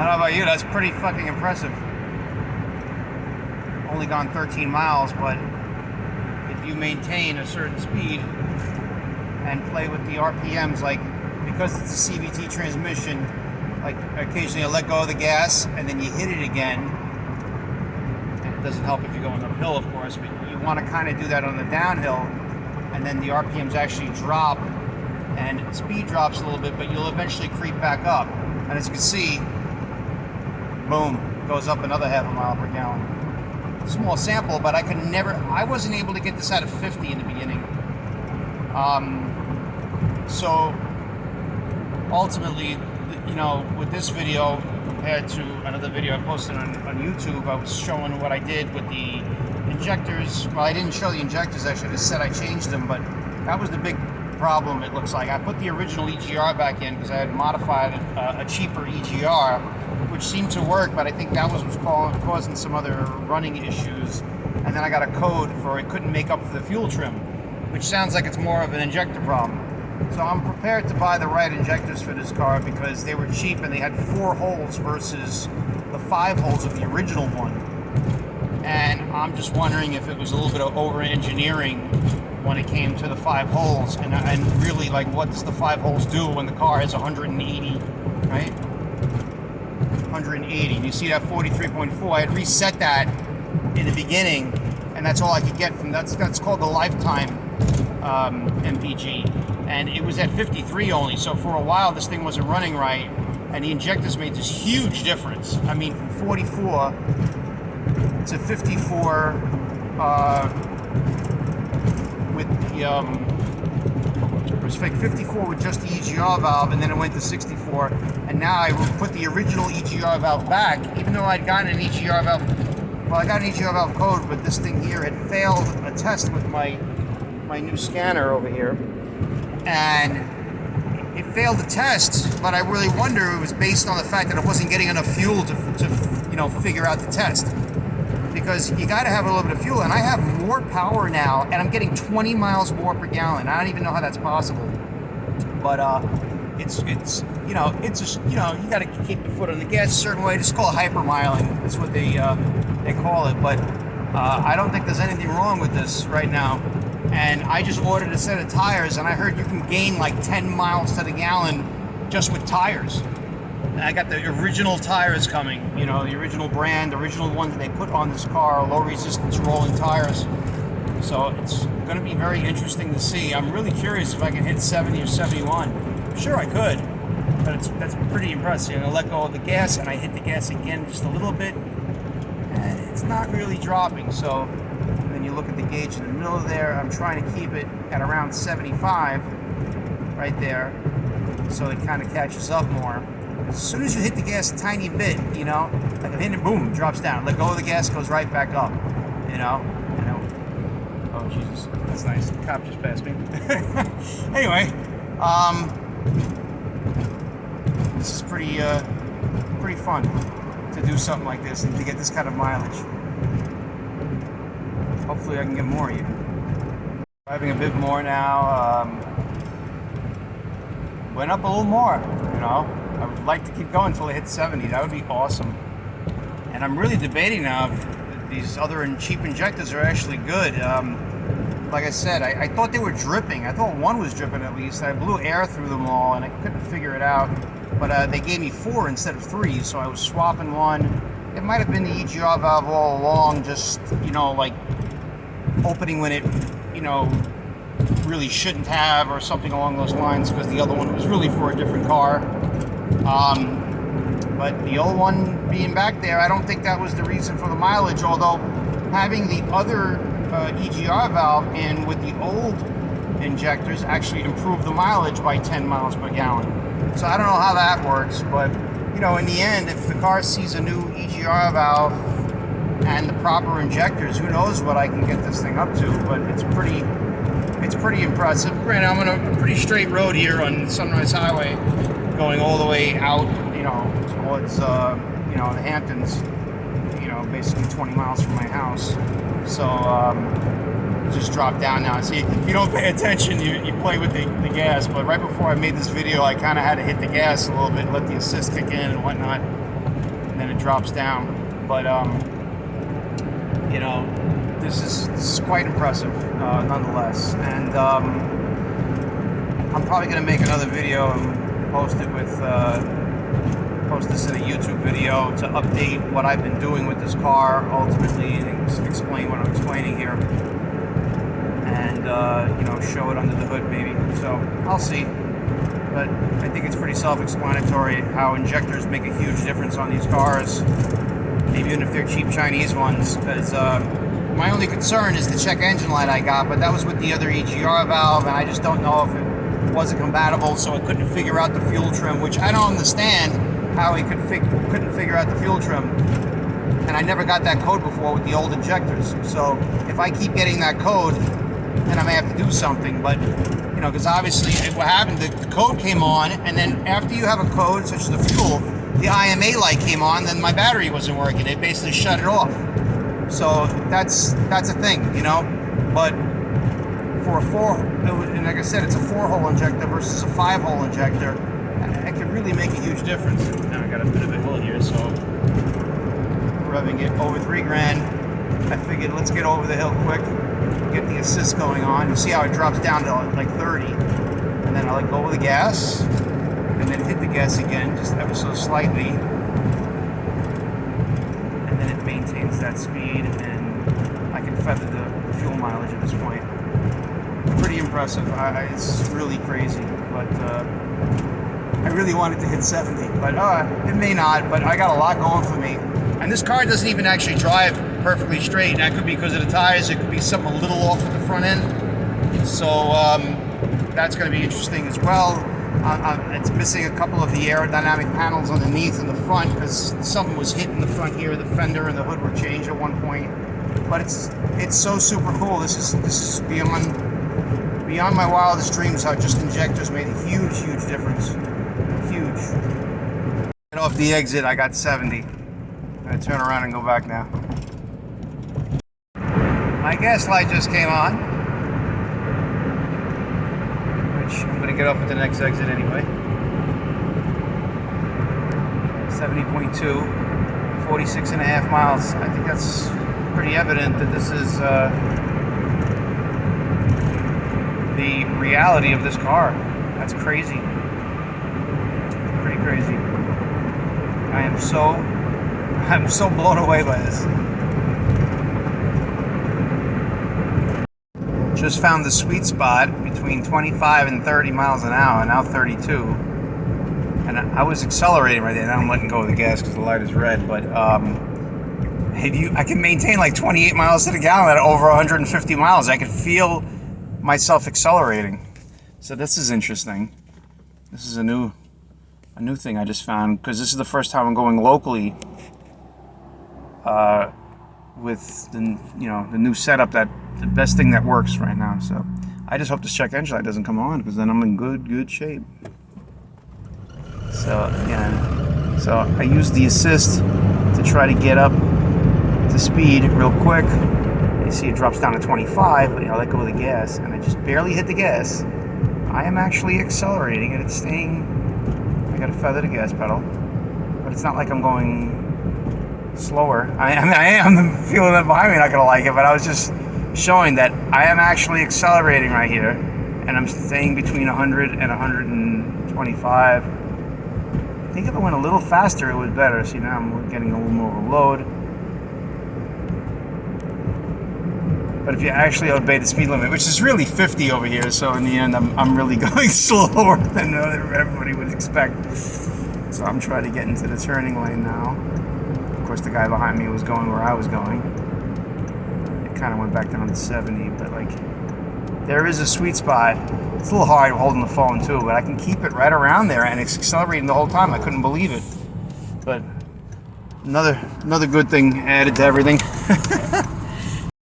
don't know about you, that's pretty fucking impressive. Only gone 13 miles, but if you maintain a certain speed and play with the RPMs, like, because it's a CVT transmission, like occasionally I let go of the gas and then you hit it again, and it doesn't help if you're going uphill, of course, but you want to kind of do that on the downhill, and then the RPMs actually drop and speed drops a little bit, but you'll eventually creep back up. And as you can see, boom, goes up another half a mile per gallon. Small sample, but I wasn't able to get this out of 50 in the beginning. So ultimately, you know, with this video compared to another video I posted on YouTube, I was showing what I did with the injectors. Well, I didn't show the injectors, I should have said I changed them, but that was the big problem, it looks like. I put the original EGR back in because I had modified a cheaper EGR, which seemed to work, but I think that was causing some other running issues. And then I got a code for it couldn't make up for the fuel trim, which sounds like it's more of an injector problem. So I'm prepared to buy the right injectors for this car because they were cheap and they had 4 holes versus the 5 holes of the original one. And I'm just wondering if it was a little bit of over-engineering when it came to the 5 holes, and really, like, what does the 5 holes do when the car has 180, right? 180, and you see that 43.4. I had reset that in the beginning, and that's all I could get from that's called the lifetime MPG, and it was at 53 only. So for a while, this thing wasn't running right, and the injectors made this huge difference. I mean, from 44 to 54. With the it was like 54 with just the EGR valve, and then it went to 64, and now I put the original EGR valve back, even though I'd gotten an EGR valve. Well, I got an EGR valve code, but this thing here had failed a test with my new scanner over here, and it failed the test. But I really wonder it was based on the fact that it wasn't getting enough fuel to you know, figure out the test. Because you got to have a little bit of fuel, and I have more power now, and I'm getting 20 miles more per gallon. I don't even know how that's possible, but it's you know, it's just, you know, you got to keep your foot on the gas a certain way. It's called hypermiling. That's what they call it. But I don't think there's anything wrong with this right now. And I just ordered a set of tires, and I heard you can gain like 10 miles to the gallon just with tires. I got the original tires coming, you know, the original brand, the original ones they put on this car, low resistance rolling tires. So it's going to be very interesting to see. I'm really curious if I can hit 70 or 71. I'm sure I could, but that's pretty impressive. I'm going to let go of the gas, and I hit the gas again just a little bit, and it's not really dropping. So then you look at the gauge in the middle of there. I'm trying to keep it at around 75 right there, so it kind of catches up more. As soon as you hit the gas a tiny bit, you know, like I'm hitting it, boom, drops down. Let go of the gas, goes right back up, you know. Oh, Jesus, that's nice. The cop just passed me. Anyway, this is pretty fun to do something like this and to get this kind of mileage. Hopefully I can get more even. Driving a bit more now. Went up a little more, you know. I would like to keep going until I hit 70. That would be awesome. And I'm really debating now if these other cheap injectors are actually good. Like I said, I thought they were dripping. I thought one was dripping at least. I blew air through them all, and I couldn't figure it out. But they gave me 4 instead of 3, so I was swapping one. It might have been the EGR valve all along, just, you know, like opening when it, you know, really shouldn't have, or something along those lines, because the other one was really for a different car. But the old one being back there, I don't think that was the reason for the mileage, although having the other EGR valve in with the old injectors actually improved the mileage by 10 miles per gallon. So I don't know how that works, but you know, in the end, if the car sees a new EGR valve and the proper injectors, who knows what I can get this thing up to. But it's pretty impressive. Granted, I'm on a pretty straight road here on Sunrise Highway, going all the way out, you know, towards you know, the Hamptons, you know, basically 20 miles from my house. So just drop down now. See, if you don't pay attention, you play with the gas. But right before I made this video, I kind of had to hit the gas a little bit, let the assist kick in and whatnot. and then it drops down. But you know, this is quite impressive nonetheless. And I'm probably gonna make another video and post it with post this in a YouTube video to update what I've been doing with this car ultimately, and explain what I'm explaining here, and you know, show it under the hood maybe. So I'll see, but I think it's pretty self-explanatory how injectors make a huge difference on these cars, even if they're cheap Chinese ones. Because my only concern is the check engine light I got, but that was with the other EGR valve, and I just don't know if it wasn't compatible, so I couldn't figure out the fuel trim, which I don't understand how he couldn't figure out the fuel trim. And I never got that code before with the old injectors. So if I keep getting that code, then I may have to do something. But, you know, because obviously what happened, the code came on, and then after you have a code, such as the fuel, the IMA light came on, then my battery wasn't working. It basically shut it off. So that's a thing, you know. But for a and like I said, it's a 4-hole injector versus a 5-hole injector. It can really make a huge difference. Now I got a bit of a hill here, so revving it over 3 grand. I figured let's get over the hill quick, get the assist going on. You see how it drops down to like 30, and then I let go of the gas, and then hit the gas again, just ever so slightly, and then it maintains that speed, and I can feather the fuel mileage at this point. Pretty impressive. It's really crazy, but I really wanted to hit 70, but it may not. But I got a lot going for me, and this car doesn't even actually drive perfectly straight. That could be because of the tires. It could be something a little off with the front end. So that's going to be interesting as well. It's missing a couple of the aerodynamic panels underneath in the front because something was hit in the front here. The fender and the hood were changed at one point. But it's so super cool. This is beyond my wildest dreams how just injectors made a huge difference. Huge. Get off the exit, I got 70. I'm gonna turn around and go back now. My gas light just came on, which I'm gonna get off at the next exit anyway. 70.2, 46.5 miles. I think that's pretty evident that this is the reality of this car. That's crazy. Pretty crazy. I'm so blown away by this. Just found the sweet spot between 25 and 30 miles an hour, now 32. And I was accelerating right there. Now I'm letting go of the gas because the light is red, but I can maintain like 28 miles to the gallon at over 150 miles. I could feel myself accelerating. So this is interesting. This is a new thing I just found, because this is the first time I'm going locally with the new setup, that the best thing that works right now. So I just hope this check engine light doesn't come on, because then I'm in good shape. So again, I use the assist to try to get up to speed real quick. You see it drops down to 25, but I let go of the gas, and I just barely hit the gas. I am actually accelerating, and it's staying. I got to feather the gas pedal, but it's not like I'm going slower. I am feeling it behind me, not gonna like it, but I was just showing that I am actually accelerating right here, and I'm staying between 100 and 125. I think if I went a little faster, it was better. See, now I'm getting a little more of a load. But if you actually obey the speed limit, which is really 50 over here, so in the end, I'm really going slower than everybody would expect. So I'm trying to get into the turning lane now. Of course, the guy behind me was going where I was going. It kind of went back down to 70, but like, there is a sweet spot. It's a little hard holding the phone too, but I can keep it right around there, and it's accelerating the whole time. I couldn't believe it. But another good thing added to everything.